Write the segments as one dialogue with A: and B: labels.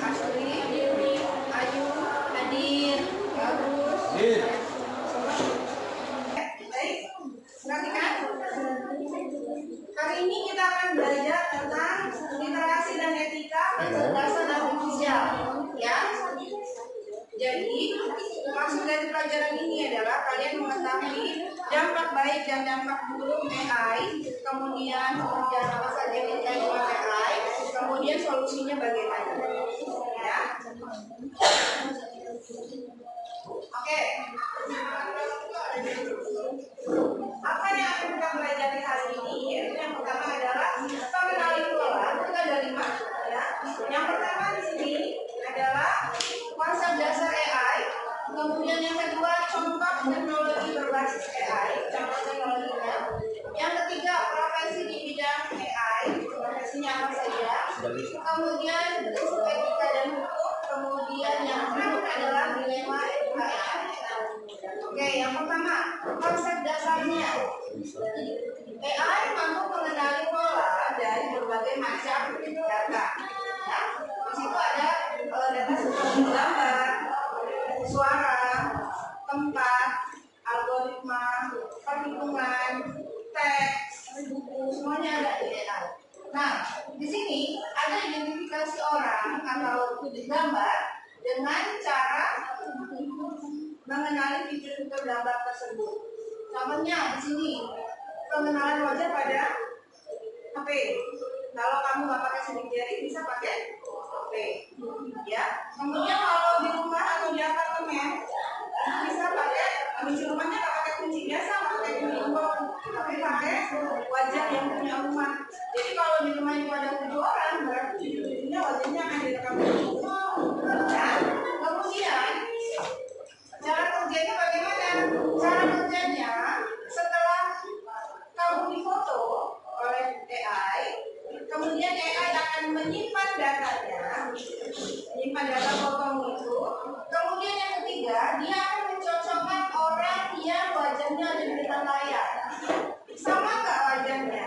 A: Asri, Ayu, hadir, bagus. Baik, perhatikan. Kali ini kita akan belajar tentang literasi dan etika kecerdasan artifisial, ya. Jadi, maksud dari pelajaran ini adalah kalian mengetahui dampak baik dan dampak buruk AI, kemudian apa saja yang terkait dengan AI, kemudian solusinya bagaimana, ya. Oke. Apa yang akan kita pelajari hari ini? Yaitu yang pertama adalah pengenali pola. Kita ada 5, ya. Yang pertama di sini adalah konsep dasar AI. Kemudian yang kedua contoh teknologi berbasis AI, contoh teknologinya. Yang ketiga profesi di bidang AI, profesinya apa saja. Kemudian prinsip etika dan hukum. Kemudian yang terakhir adalah dilema etika. Oke, yang pertama konsep dasarnya. AI mampu mengenali pola dari berbagai macam data. Ya, di situ ada data seperti gambar, suara, tempat, algoritma, perhitungan, teks, buku, semuanya ada di AI. Nah, di sini ada identifikasi orang atau gambar dengan cara mengenali fitur-fitur gambar tersebut. Contohnya di sini pengenalan wajah pada HP. Kalau kamu nggak pakai sidik jari bisa pakai HP, ya. Kemudian kalau di rumah atau di apartemen bisa pakai kunci rumahnya, nggak pakai kunci biasa, nggak pakai kunci gembok, tapi pakai wajah yang punya rumah. Jadi kalau di rumah itu ada 7 orang, berarti 7-7-nya wajahnya akan direkam. Ya. Kemudian cara kerjanya bagaimana? Cara kerjanya setelah kamu difoto oleh AI, kemudian AI akan menyimpan datanya, menyimpan data fotomu itu. Kemudian yang ketiga, dia akan mencocokkan orang yang wajahnya ada di depan layar. Sama nggak wajahnya?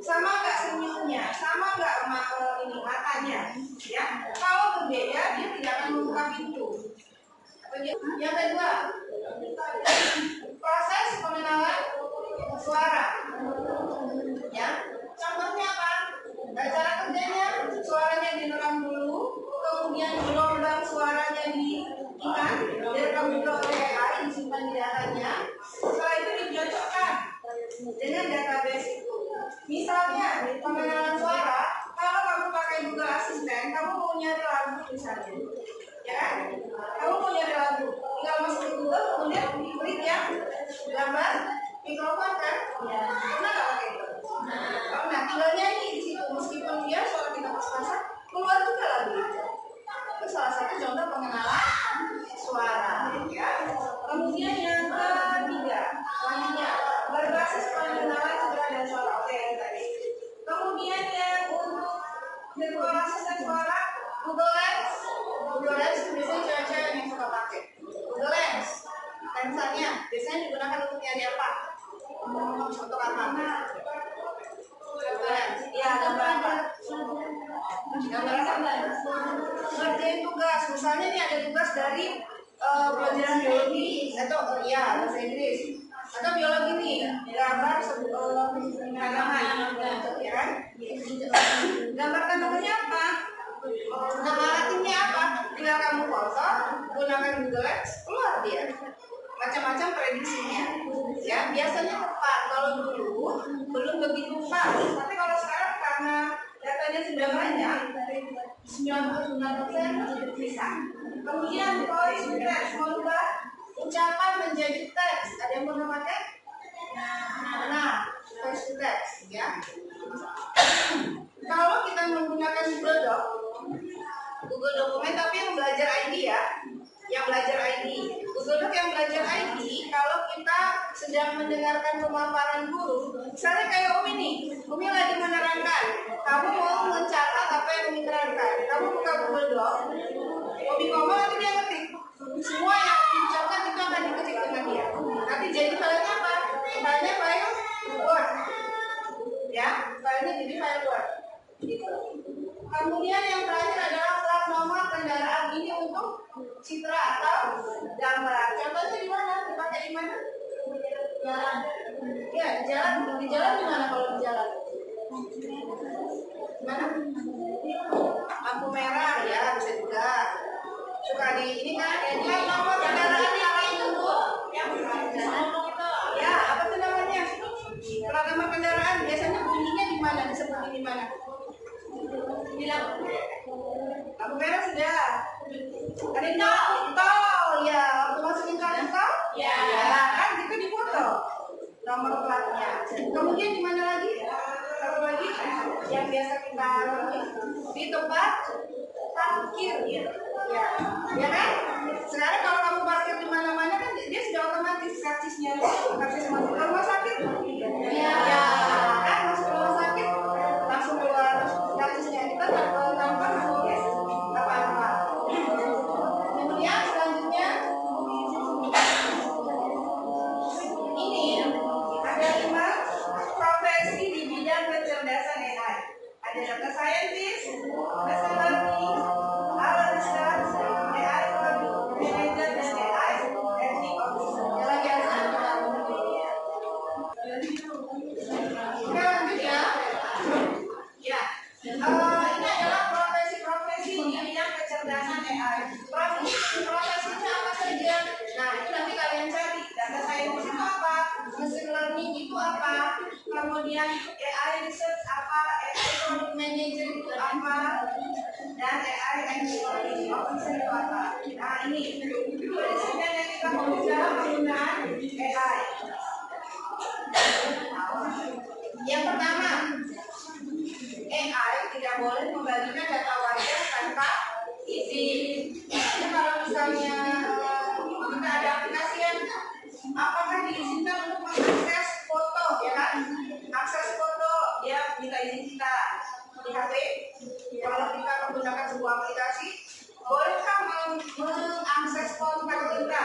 A: Sama nggak senyumnya? Sama nggak matanya? Ya, kalau berbeda dia tidak akan membuka pintu. Yang kedua, proses pengenalan suara. Ya, contohnya apa? Cara kerjanya, suaranya direkam dulu, kemudian gelombang suaranya diingat, direkam juga oleh AI, disimpan di datanya. Setelah itu dicocokkan dengan database itu. Misalnya, pengenalan suara, kalau kamu pakai Google Assistant, kamu mau nyari lagu misalnya, ya kan? Kamu mau nyari lagu, tinggal masuk ke Google, kemudian klik yang gambar mikrofon kan? Ya. Pernah nggak pakai itu? Nah, tinggal nyanyi di situ, meskipun dia suara kita pas-pasan, keluar juga lagu itu. Itu salah satu contoh pengenalan suara, ya. Kemudian yang ketiga, selanjutnya berbasis pengenalan suara dan suara. Oke, yang tadi. Kemudian yang untuk virtual assistant suara, Google Lens. Google Lens itu biasanya cewek-cewek yang suka pakai. Google Lens. Lensannya biasanya digunakan untuk nyari apa? Untuk apa? Ya, gambar apa? Gambar apa? Ngerjain tugas. Misalnya ini ada tugas dari pelajaran biologi atau bahasa Inggris atau biologi nih, gambar tanaman, ya kan? Gambar tanamannya apa? Nama alatnya apa? Tinggal kamu foto, gunakan Google Lens, keluar dia. Macam-macam prediksinya, ya. Biasanya tepat. Kalau dulu belum begitu pas, tapi kalau sekarang karena datanya sudah banyak, 99% bisa. Kemudian voice to text, mengubah ucapan menjadi teks. Ada yang pernah pakai? Nah, voice to text, ya. Kalau kita menggunakan Google Doc, Google Dokumen, tapi yang belajar ID ya, yang belajar ID. Google Doc yang belajar ID, kalau kita sedang mendengarkan pemaparan guru, misalnya kayak Umi nih, Umi lagi menerangkan, kamu mau mencatat apa yang Umi terangkan, kamu buka Google Doc, Umi ngomong nanti dia ketik, semua yang diucapkan itu akan diketik dengan dia. Nanti jadi filenya apa? Filenya file Word, ya, filenya jadi file Word, gitu. Kemudian yang terakhir adalah plat nomor kendaraan. Ini untuk citra atau gambar. Contohnya di mana? Dipakai di mana? Jalan. Ya, jalan. Di jalan di mana kalau di jalan? Mana? Lampu merah ya, bisa juga. Suka di ini kan? Plat nomor kendaraan yang itu Bu. Ya, apa tuh namanya? Plat nomor kendaraan biasanya bunyinya di mana? Disebut di mana? Di lampu merah sudah. Ada tol ya, waktu masukin tol ya, kan itu di foto nomor platnya. Kemudian di mana lagi? Satu lagi yang biasa kita di tempat parkir ya, ya kan? Sekarang kalau kamu parkir di mana-mana kan dia sudah otomatis karcisnya, karcis masuk ke rumah sakit. Ya, kan masuk ke rumah sakit langsung keluar karcisnya, kita tanpa nulis apa-apa. Kemudian selanjutnya ini ada 5 profesi di bidang kecerdasan AI. Ada data scientist, machine learning, analyst, AI manager, dan AI ethics officer. Lagi ada. Oke, lanjut ya. Ya, ini adalah profesi-profesi di bidang kecerdasan AI. Profesinya apa saja? Nah, itu nanti kalian cari. Data scientist itu apa? Machine learning itu apa? Kemudian AI research apa? AI product manager itu apa? Dan AI engineering officer itu apa? Nah, ini prinsipnya yang kita mau bicara penggunaan AI. Yang pertama, AI tidak boleh membagikan data wajah tanpa izin. Jadi kalau misalnya kita ada aplikasi yang apakah diizinkan untuk mengakses foto, ya kan? Akses foto dia minta izin kita di HP. Kalau kita menggunakan sebuah aplikasi, bolehkah mengakses kontak kita?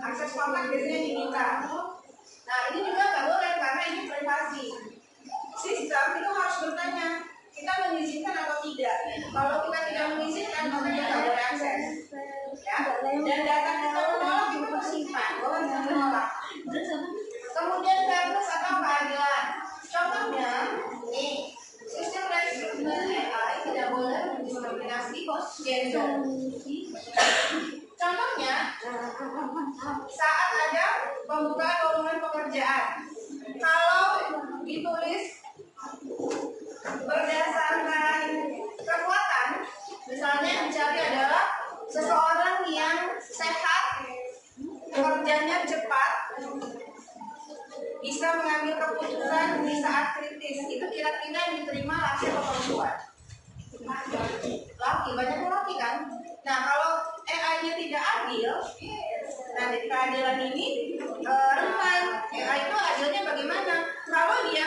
A: Akses kontak biasanya diminta. Nah, ini juga nggak boleh karena ini privasi. Sistem itu harus bertanya, kita mengizinkan atau tidak. Kalau kita tidak mengizinkan, maka kita nggak boleh akses. Ya, dan data kita menolak itu tersimpan, boleh menolak. Kemudian fairness atau keadilan. Contohnya, nih, sistem rekrutmen AI tidak boleh mendiskriminasi gender. Contohnya, saat ada pembukaan lowongan pekerjaan, kalau ditulis berdasarkan kekuatan, misalnya yang dicari adalah seseorang yang sehat, kerjanya cepat, bisa mengambil keputusan di saat kritis, itu kira-kira yang diterima laki atau perempuan? Laki, banyak laki kan? Nah, kalau AI-nya tidak adil, nah di keadilan ini rentan. AI itu adilnya bagaimana? Kalau dia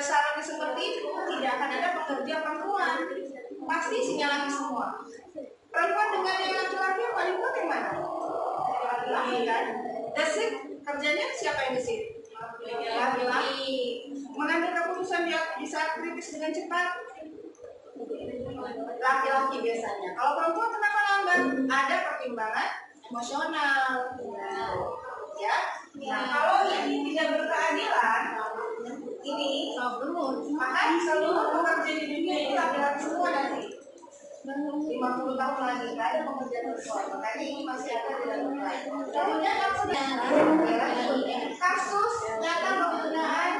A: syaratnya seperti itu, tidak akan ada pekerja perempuan, pasti isinya laki semua. Perempuan dengan yang laki-laki yang paling kuat yang mana? Laki-laki kan? Desit, kerjanya siapa yang desit? Laki-laki. Mengambil keputusan di saat kritis dengan cepat, laki-laki biasanya. Kalau perempuan kenapa lambat? Ada pertimbangan emosional. Ya. Nah, kalau ini tidak berkeadilan, ini maka seluruh pekerja di dunia itu laki-laki semua nanti. 50 tahun lagi nggak ada pekerjaan perempuan. Makanya ini masih ada di dalam lain. Kemudian kasus nyata penggunaan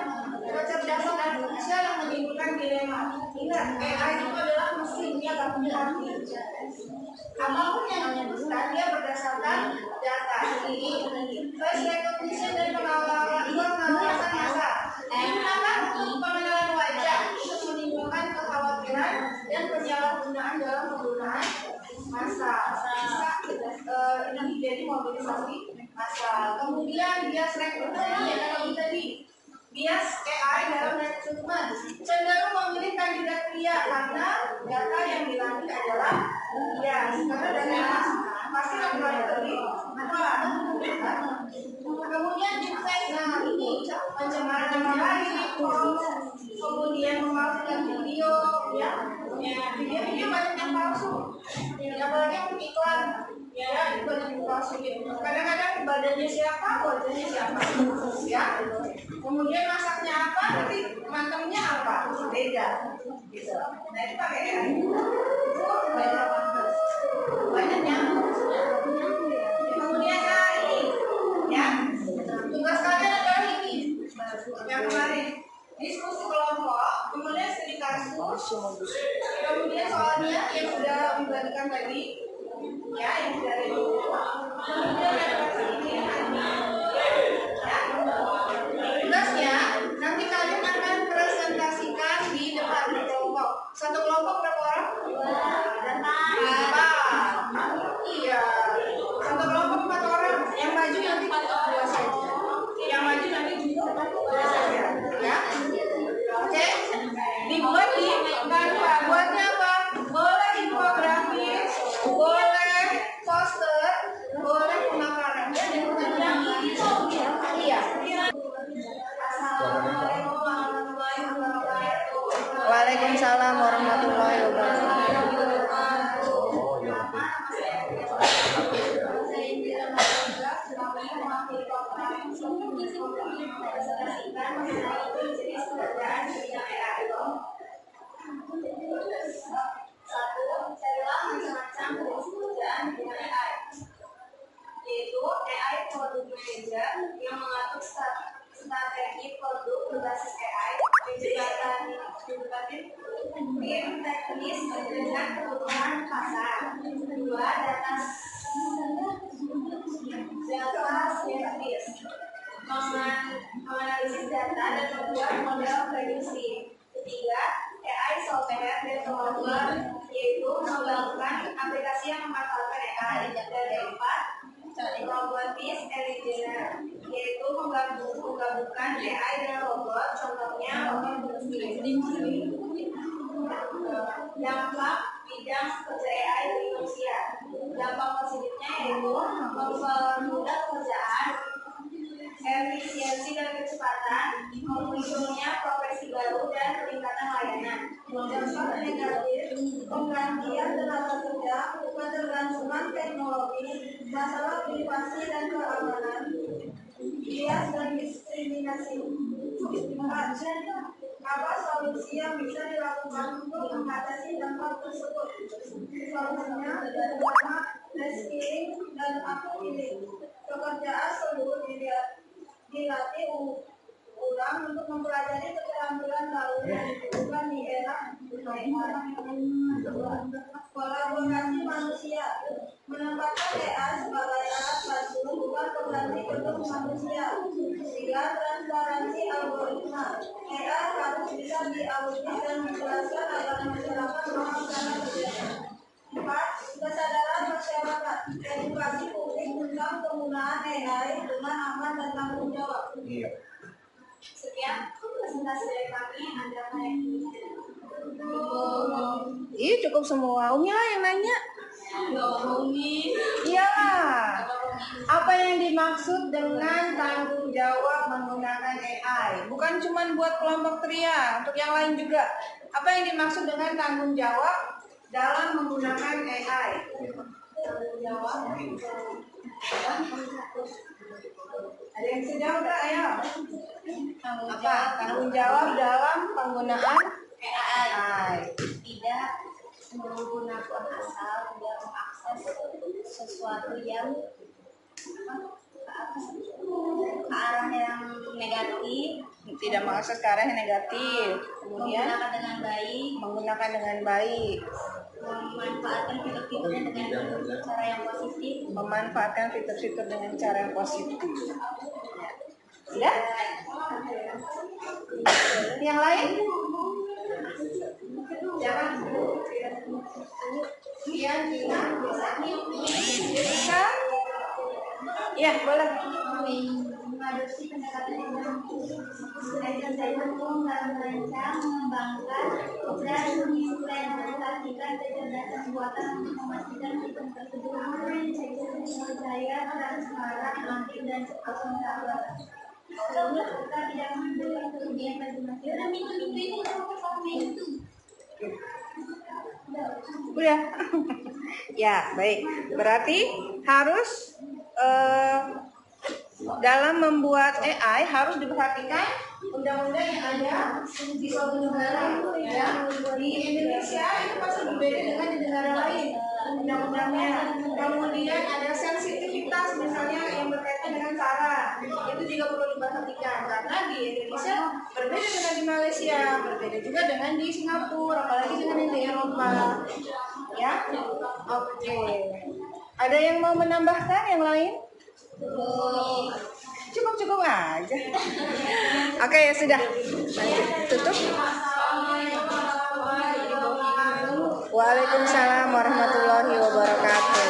A: kecerdasan artifisial yang menimbulkan dilema. Ingat, AI itu adalah mesin, dia nggak punya hati. Apapun yang diputuskan dia berdasarkan data. Ini face recognition dan pengawasan massa. Digunakan untuk pengenalan wajah untuk menimbulkan kekhawatiran dan penyalahgunaan dalam penggunaan massa. Ini jadi mobilisasi massa. Kemudian bias rekrutmen ya kalau tadi. Bias AI dalam rekrutmen cenderung memilih kandidat pria karena data yang dilantik adalah bias. Karena data pasti laki-laki lebih kuat. Kemudian deepfake, nah ini pencemaran nama baik, kemudian memalsukan video, ya, Ini banyak yang palsu. Apalagi yang iklan. Ya, itu banyak yang palsu. Kadang-kadang badannya siapa, wajahnya siapa. Ya. Kemudian masaknya apa, nanti mantengnya apa, beda. Gitu. Nah itu pakai AI. Banyak yang. Kemudian AI, ya. Tugas kalian adalah ini. Yang kemarin diskusi kelompok, kemudian studi kasus, kemudian soalnya yang sudah dibagikan tadi, ya yang dari dulu, kemudian referensi ini, ya. Tugasnya nanti kalian akan presentasikan di depan kelompok. Satu kelompok berapa orang? 4. Iya. Satu kelompok 4 orang. Yang maju nanti 2 saja. Yang maju nanti 2 saja. Ya. Oke. Dibuat di Canva. Buatnya apa? Boleh infografis, boleh poster, boleh pemaparan. Iya. Waalaikumsalam warahmatullahi wabarakatuh. Carilah macam-macam jenis pekerjaan dengan AI, yaitu AI Product Manager yang mengatur strategi produk berbasis AI, menjembatani tim teknis dengan kebutuhan pasar. 2. Data scientist menganalisis data dan membuat model prediksi. 3. AI software developer, yaitu mengembangkan aplikasi yang memanfaatkan AI. Dan 4. Robotics engineer, yaitu menggabungkan AI dengan robot, contohnya robot bersih. Dampak bidang kerja AI bagi manusia. Dampak positifnya yaitu mempermudah pekerjaan, efisiensi dan kecepatan, munculnya profesi baru dan peningkatan layanan. Dampak negatif, penggantian tenaga kerja, ketergantungan teknologi, masalah privasi dan keamanan, bias dan diskriminasi. Apa solusi yang bisa dilakukan untuk mengatasi dampak tersebut? Solusinya pertama, reskilling dan upskilling. Pekerjaan seluruh dilatih ulang untuk mempelajari keterampilan baru yang dibutuhkan di era kolaborasi manusia, menempatkan AI sebagai alat bantu bukan pengganti untuk manusia. 3. Transparansi algoritma, AI harus bisa diaudit dan dijelaskan agar masyarakat paham cara kerjanya. 4. Kesadaran masyarakat, edukasi publik tentang penggunaan AI dengan aman dan tanggung jawab. Sekian presentasi dari kami. Anda Ih, cukup semua. Umi lah yang nanya. Iyalah. Apa yang dimaksud dengan tanggung jawab menggunakan AI? Bukan cuma buat kelompok Tria, untuk yang lain juga. Apa yang dimaksud dengan tanggung jawab dalam menggunakan AI? Tanggung jawab. Ada yang sejauh enggak? Ayo. Apa? Tanggung jawab dalam penggunaan AI.
B: Tidak menggunakan asal tidak mengakses sesuatu yang ke arah yang negatif,
A: Tidak mengakses ke arah yang negatif. Kemudian
B: menggunakan dengan baik,
A: memanfaatkan fitur-fiturnya dengan
B: cara yang positif.
A: memanfaatkan fitur-fitur dengan cara yang positif. Sudah? Yang lain? Jangan. Bisa? Ya, boleh.
B: Mengadopsi pendekatan untuk merancang, mengembangkan, dan mengimplementasikan kecerdasan buatan untuk memastikan sistem tersebut percaya, transparan, aktif, dan akuntabel. Kita tidak mampu kerugian bagi masyarakat.
A: Udah. Ya, baik. Berarti harus dalam membuat AI harus diperhatikan undang-undang yang ada di suatu negara. Ya, di Indonesia itu pasti berbeda dengan di negara lain undang-undangnya. Kemudian ada sensitivitas misalnya yang berkaitan dengan SARA, itu juga perlu diperhatikan karena di Indonesia berbeda dengan di Malaysia, berbeda juga dengan di Singapura, apalagi dengan yang di Eropa. Ya, oke. Ada yang mau menambahkan yang lain? Cukup aja. Oke, ya sudah. Lanjut, tutup. Waalaikumsalam warahmatullahi wabarakatuh.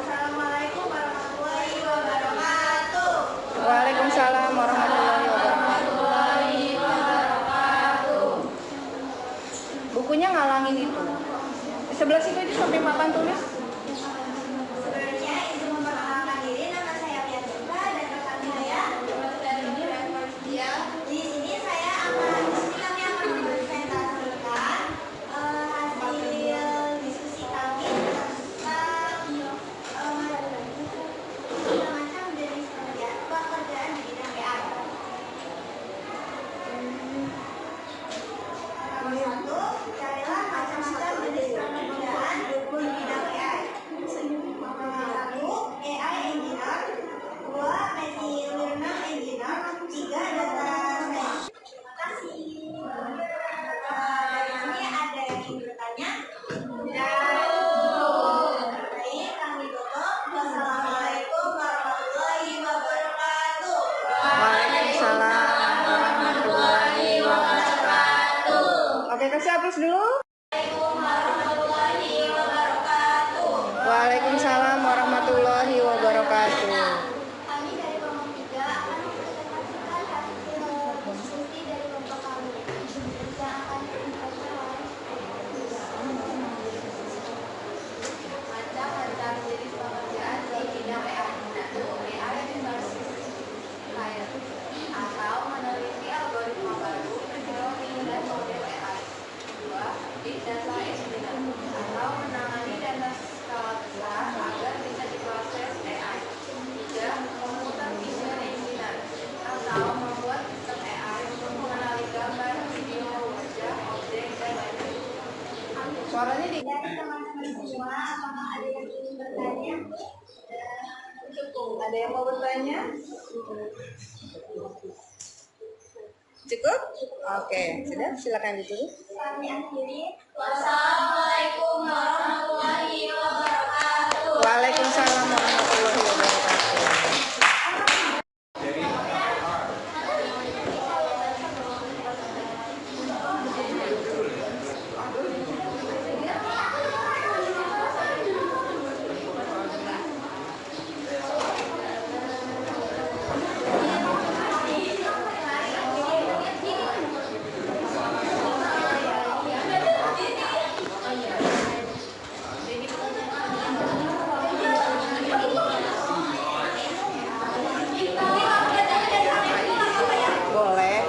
B: Assalamualaikum warahmatullahi wabarakatuh.
A: Waalaikumsalam warahmatullahi wabarakatuh. Bukunya ngalangin itu. Di sebelah situ itu sampai papan tulis.
B: Sebelumnya izin memperkenalkan diri, nama saya Pianita dan rekan saya di sini saya akan kami akan mempresentasikan hasil diskusi kami tentang macam jenis pekerjaan di bidang AI. Nomor 1, carilah macam-macam jenis pekerjaan di bidang AI. Nomor 1, AI engineer. 2, machine learning engineer. 3, data science. Terima kasih. Dari sini ada yang ingin bertanya? Baik, kami tutup. Wassalamualaikum warahmatullahi wabarakatuh.
A: Waalaikumsalam warahmatullahi wabarakatuh. Oke, kasih hapus dulu.
B: Warahmatullahi wabarakatuh.
A: Waalaikumsalam warahmatullahi wabarakatuh.
B: Kami dari kelompok 3 akan mempresentasikan hasil diskusi dari kelompok kami yang akan disampaikan oleh
C: Macam-macam jenis pekerjaan di bidang AI. 1. AI berbasis layar atau meneliti algoritma baru dan model AI. 2. Big data engineer atau menangani data skala besar agar bisa diproses AI. 3. Computer vision engineer atau membuat sistem AI untuk mengenali gambar, video, wajah, objek, dan lain-lain.
A: Suaranya di
B: dari teman-teman semua. Apakah ada yang ingin bertanya?
A: cukup. Ada yang mau bertanya? Cukup? Oke, sudah. Silakan ditulis.
B: Kami akhiri.
C: Wassalamualaikum warahmatullahi wabarakatuh.
A: Waalaikumsalam warahmatullahi wabarakatuh. Boleh.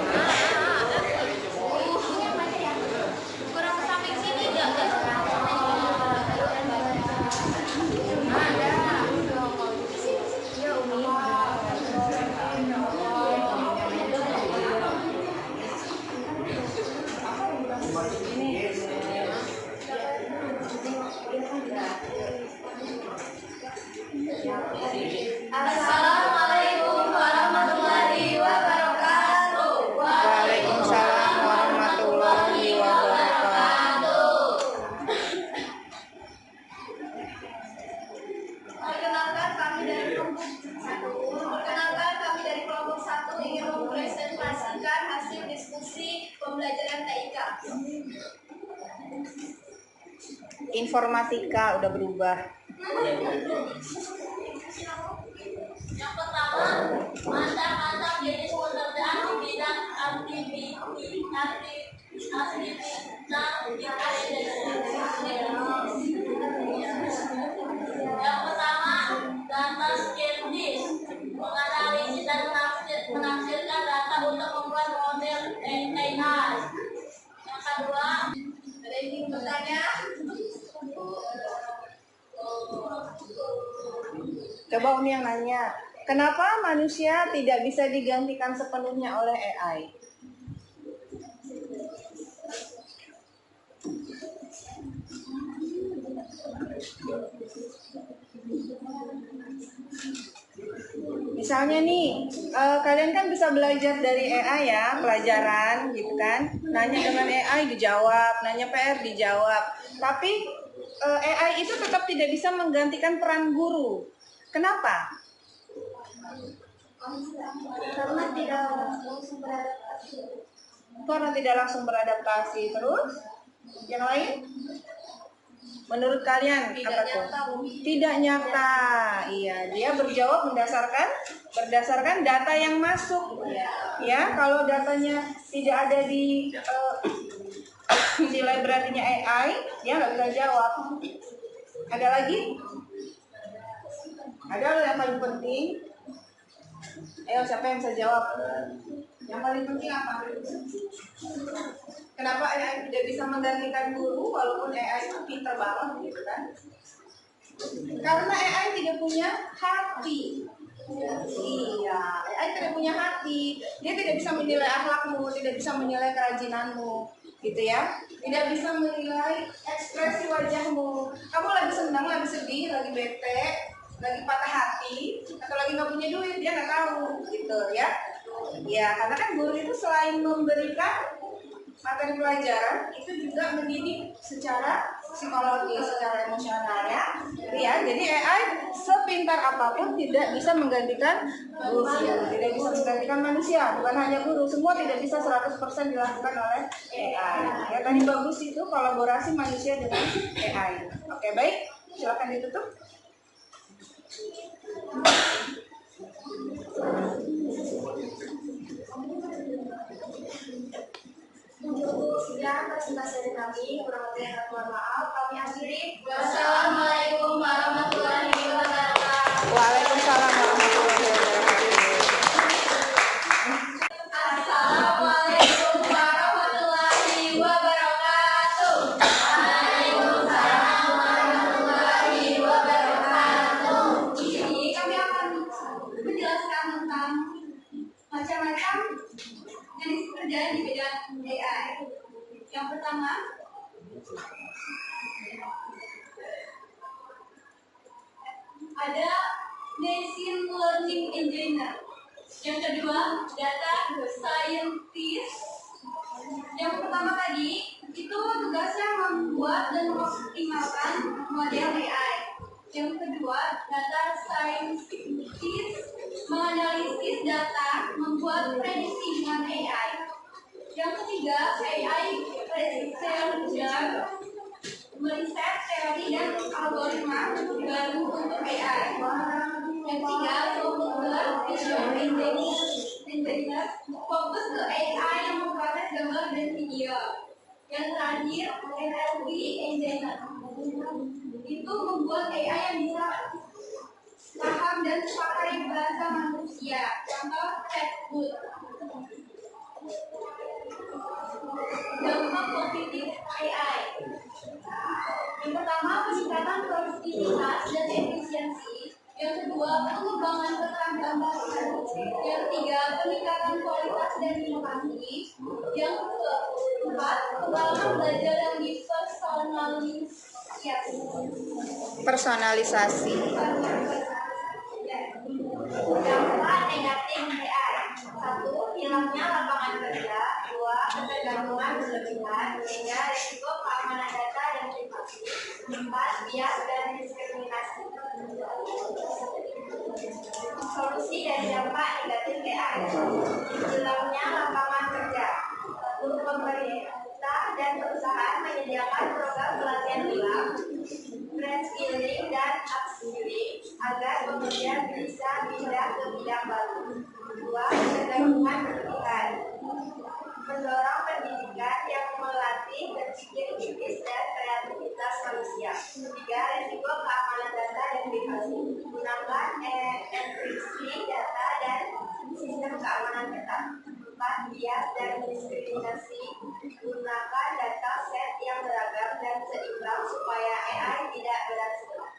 C: Kurang samping sini enggak, guys? Assalamualaikum warahmatullahi wabarakatuh.
A: Waalaikumsalam warahmatullahi wabarakatuh.
B: Perkenalkan kami dari kelompok 1 ingin mempresentasikan hasil diskusi pembelajaran TIK.
A: Informatika udah berubah.
C: Yang pertama, macam-macam jenis pekerjaan di bidang artificial intelligence. Yang pertama, data scientist, menganalisis dan menafsirkan data untuk membuat model AI. Yang kedua,
A: Bertanya? Coba Umi yang nanya, kenapa manusia tidak bisa digantikan sepenuhnya oleh AI? Misalnya nih, kalian kan bisa belajar dari AI ya, pelajaran gitu kan. Nanya dengan AI dijawab, nanya PR dijawab. Tapi AI itu tetap tidak bisa menggantikan peran guru. Kenapa?
B: Karena tidak langsung beradaptasi.
A: Karena tidak langsung beradaptasi. Terus, yang lain? Menurut kalian apa tuh? Tidak nyata. Iya, dia berjawab berdasarkan data yang masuk. Ya, kalau datanya tidak ada di library-nya AI, dia nggak bisa jawab. Ada lagi? Ada yang paling penting? Ayo, siapa yang bisa jawab? Yang paling penting apa? Kenapa AI tidak bisa menggantikan guru walaupun AI itu pintar banget gitu kan? Karena AI tidak punya hati. Iya, AI tidak punya hati. Dia tidak bisa menilai akhlakmu, tidak bisa menilai kerajinanmu, gitu ya. Tidak bisa menilai ekspresi wajahmu. Kamu lagi senang, lagi sedih, lagi bete, lagi patah hati, atau lagi nggak punya duit, dia nggak tahu, gitu ya. Ya, karena kan guru itu selain memberikan materi pelajaran, itu juga mendidik secara psikologis, secara emosional ya. Jadi AI sepintar apapun tidak bisa menggantikan guru, tidak bisa menggantikan manusia, bukan hanya guru, semua tidak bisa 100% dilakukan oleh AI. Ya, tadi bagus itu kolaborasi manusia dengan AI. Oke, baik, silakan ditutup.
B: Sekian presentasi dari kami, kurang lebih mohon maaf. Kami akhiri.
C: Wassalamualaikum warahmatullahi wabarakatuh.
A: Waalaikumsalam warahmatullahi wabarakatuh.
C: Assalamualaikum warahmatullahi wabarakatuh. Waalaikumsalam warahmatullahi wabarakatuh. Di sini kami akan menjelaskan tentang macam-macam jenis pekerjaan di bidang AI. Yang pertama, ada machine learning engineer. Yang kedua, data scientist. Yang pertama tadi itu tugasnya membuat dan mengoptimalkan model AI. Yang kedua, data scientist menganalisis data, membuat prediksi dengan AI. Yang ketiga, AI researcher meriset teori dan algoritma baru untuk AI. Yang ketiga, software visual engineer fokus ke AI yang memproses gambar dan video. Yang terakhir, NLP engineer itu membuat AI yang bisa paham dan pakai bahasa manusia. Contoh chatbot. Dampak positif AI. Yang pertama, peningkatan produktivitas dan efisiensi. Yang kedua, pengembangan keterampilan. Yang ketiga, peningkatan kualitas dan inovasi. Yang keempat, pengalaman belajar yang
A: Personalisasi.
B: Dampak negatif AI. 1. Hilangnya lapangan kerja. 2. Ketergantungan berlebihan. 3. Risiko keamanan data dan privasi. 4. Bias dan diskriminasi. Solusi dari dampak negatif AI. Hilangnya lapangan kerja. 1. Pemerintah dan perusahaan menyediakan program pelatihan ulang, reskilling dan upskilling agar pekerja bisa pindah ke bidang baru. 2. Ketergantungan berlebihan. Mendorong pendidikan yang melatih berpikir kritis dan kreativitas manusia. 3. Risiko keamanan data dan privasi. Gunakan enkripsi data dan sistem keamanan ketat. 4. Bias dan diskriminasi. Gunakan data set yang yang beragam dan seimbang supaya AI tidak berat sebelah.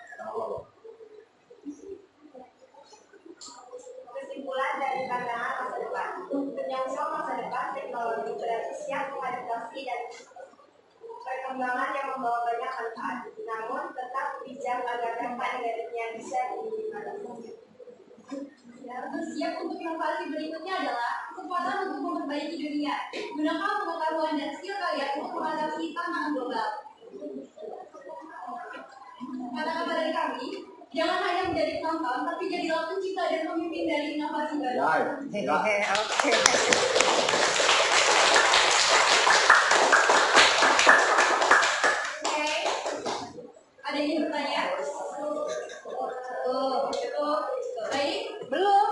B: Kesimpulan dari pandangan masa depan. Menyongsong masa depan, teknologi berarti siap mengadaptasi dan perkembangan yang membawa banyak manfaat. Namun tetap bijak agar dampak negatifnya bisa diminimalisir.
C: Bersiap untuk inovasi berikutnya adalah kesempatan untuk memperbaiki dunia. Gunakan pengetahuan dan skill kalian untuk mengatasi tantangan global. Kata-kata dari kami, jangan hanya menjadi penonton, tapi jadilah pencipta dan pemimpin dari inovasi baru.
A: Oke.
C: Oke, ada yang ingin bertanya? Baik,
A: Belum.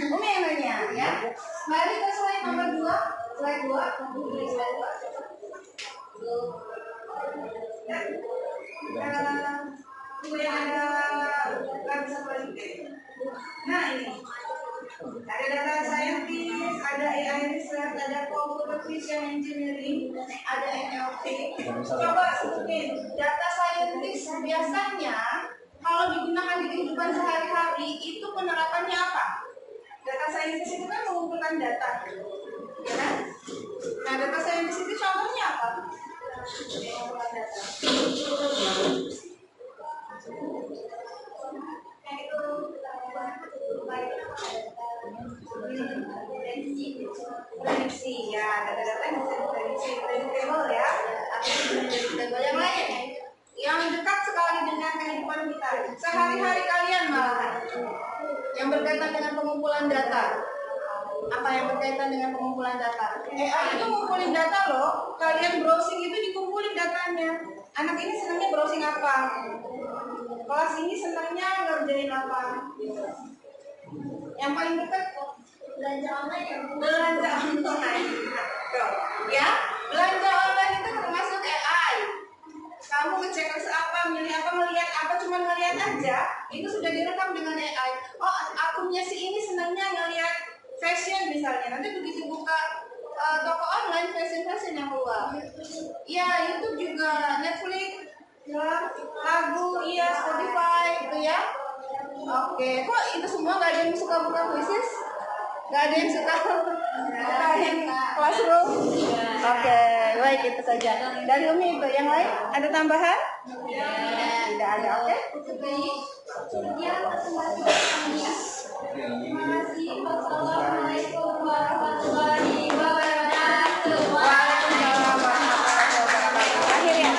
A: Umi yang nanya ya.
C: mari ke slide nomor 2. Slide 2.
A: Nah ini ada data scientist, ada AI research, ada computer vision engineering, ada NLP. Coba sebutin data scientist biasanya kalau digunakan di kehidupan sehari-hari itu penerapannya apa? Data scientist itu kan mengumpulkan data, ya kan? Nah data scientist itu contohnya apa? Mengumpulkan data. Prediksi ya, data-data yang bisa diprediksi, predictable ya. Predictable yang lain yang dekat sekali dengan kehidupan kita sehari-hari kalian malahan yang berkaitan dengan pengumpulan data. Apa yang berkaitan dengan pengumpulan data? AI itu ngumpulin data loh. Kalian browsing itu dikumpulin datanya. Anak ini senangnya browsing apa? Kelas ini senangnya ngerjain apa? Yang paling dekat
B: Belanja online ya.
A: belanja online. Tuh, ya, belanja online itu termasuk AI. Kamu ngecek apa, milih apa, melihat apa, cuma ngelihat aja, itu sudah direkam dengan AI. Oh, akunnya si ini senangnya ngelihat fashion misalnya. Nanti begitu buka toko online, fashion yang keluar. Ya, YouTube juga, Netflix, ya, lagu, iya, Spotify, gitu ya. Oke, kok itu semua nggak ada yang suka buka quizzes? Nggak ada yang suka bukain classroom? Oke, baik itu saja. Dari Umi itu, yang lain ada tambahan? Tidak ada, oke?
C: Baik, sekian presentasi kami. Terima kasih. Wassalamualaikum warahmatullahi wabarakatuh.
A: Waalaikumsalam warahmatullahi wabarakatuh. Terakhir ya?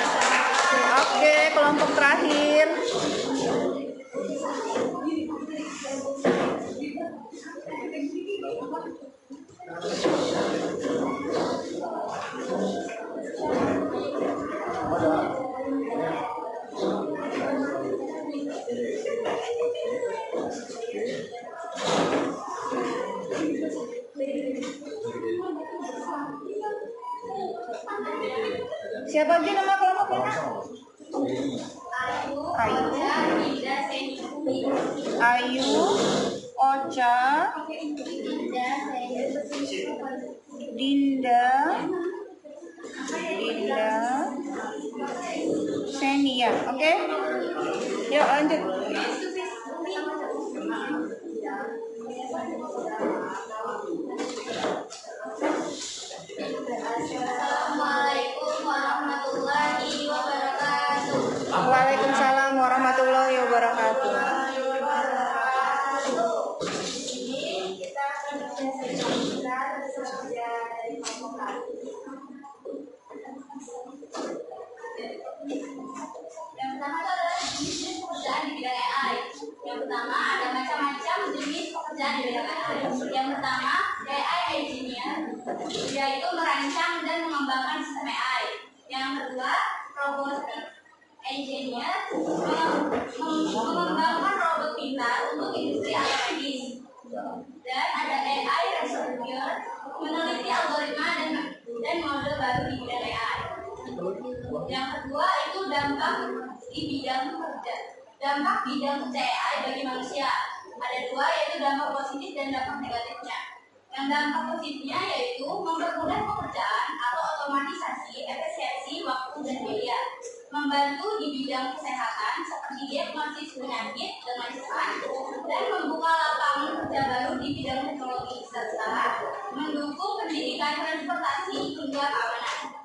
A: Oke, kelompok terakhir. Siapa aja nama kelompoknya? Ayu, Ocha, Dinda, Senia. Oke? Yuk lanjut.
C: Assalamualaikum warahmatullahi wabarakatuh.
A: Waalaikumsalam warahmatullahi wabarakatuh.
B: Ini kita akan berbicara dari kelompok.
C: Yang pertama itu adalah jenis pekerjaan di bidang AI. Yang pertama ada macam-macam jenis pekerjaan di bidang AI. Yang pertama AI engineer, yaitu merancang dan mengembangkan sistem AI. Yang kedua robotic engineer, mengembangkan robot pintar untuk industri atau medis. Dan ada AI researcher, meneliti algoritma dan model baru di bidang AI. Yang kedua itu dampak bidang kerja AI bagi manusia. Ada dua, yaitu dampak positif dan dampak negatifnya. Yang dampak positifnya yaitu mempermudah pekerjaan atau otomatisasi efisiensi membantu di bidang kesehatan seperti diagnosis penyakit dengan cepat, dan membuka lapangan kerja baru di bidang teknologi, serta mendukung pendidikan transportasi hingga keamanan.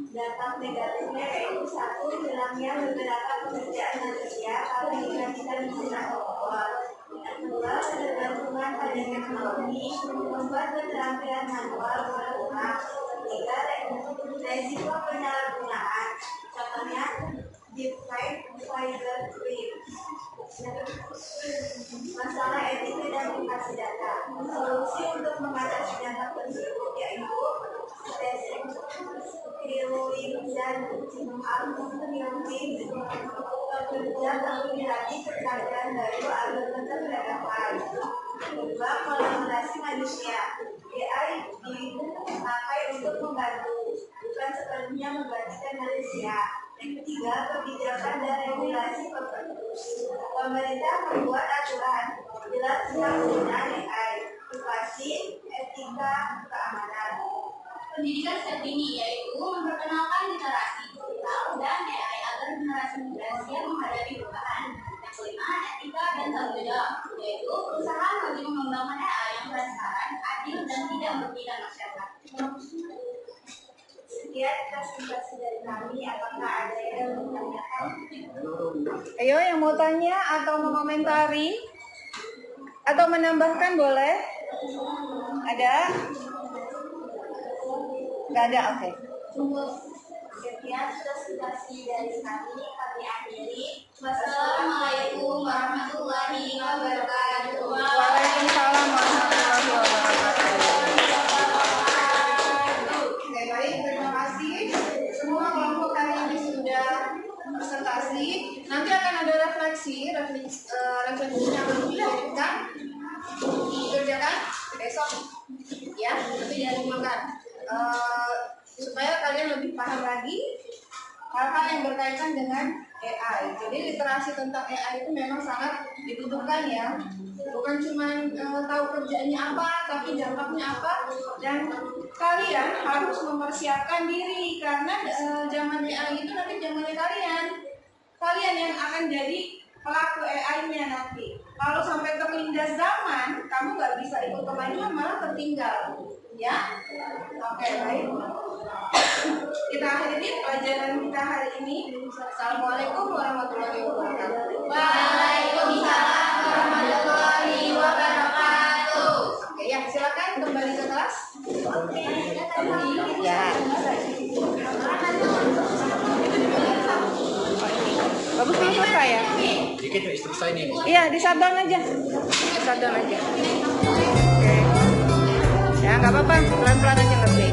B: Dampak negatifnya yaitu satu, hilangnya beberapa pekerjaan manusia karena digantikan mesin robot. Yang kedua, ketergantungan pada teknologi membuat keterampilan manual berkurang. Ketiga, resiko penyalahgunaan. Contohnya, deepfake, cyber crime. Masalah etika dan privasi data. Solusi untuk mengatasi dampak tersebut yaitu steering dan harmonisasi bekerja mengurangi kecacatan baru agar tetap relevan. Kedua, kolaborasi manusia. AI dipakai untuk membantu, bukan sepenuhnya menggantikan manusia. Yang ketiga, kebijakan dan regulasi pemerintah membuat aturan jelas tentang penggunaan AI, privasi, etika, keamanan.
C: Pendidikan step ini yaitu memperkenalkan literasi digital dan AI agar generasi muda siap menghadapi perubahan. Yang kelima, etika dan tanggung jawab, yaitu berusaha bagi mengembangkan AI yang transparan, adil, dan tidak merugikan masyarakat.
B: Sekian presentasi dari kami. Apakah ada yang mau menanyakan?
A: Ayo yang mau tanya atau mau komentari atau menambahkan boleh? Ada? Nggak ada, oke.
B: Sekian presentasi dari kami akhiri.
C: Wassalamualaikum warahmatullahi wabarakatuh.
A: Waalaikumsalam warahmatullahi wabarakatuh. Oke, baik, terima kasih. Semua kelompok hari ini sudah presentasi. Nanti akan ada refleksinya akan dikirimkan, dikerjakan besok, ya, nanti diajukan. Supaya kalian lebih paham lagi hal-hal yang berkaitan dengan AI. Jadi literasi tentang AI itu memang sangat dibutuhkan ya. Bukan cuma tahu kerjaannya apa, tapi dampaknya apa. Dan kalian harus mempersiapkan diri karena zaman AI itu nanti zamannya kalian. Kalian yang akan jadi pelaku AI-nya nanti. Kalau sampai terlindas zaman, kamu nggak bisa ikut kemajuan, malah tertinggal. Ya, oke, baik. Kita akhiri pelajaran kita hari ini. Assalamualaikum warahmatullahi wabarakatuh.
C: Waalaikumsalam warahmatullahi wabarakatuh.
A: Oke, ya, silakan kembali ke kelas. Ya. Bagus, belum selesai ya?
D: Dikit istri saya nih.
A: Iya, di shutdown aja. Di shutdown aja. Oke. Ya, nggak apa-apa, pelan-pelan aja ngerti.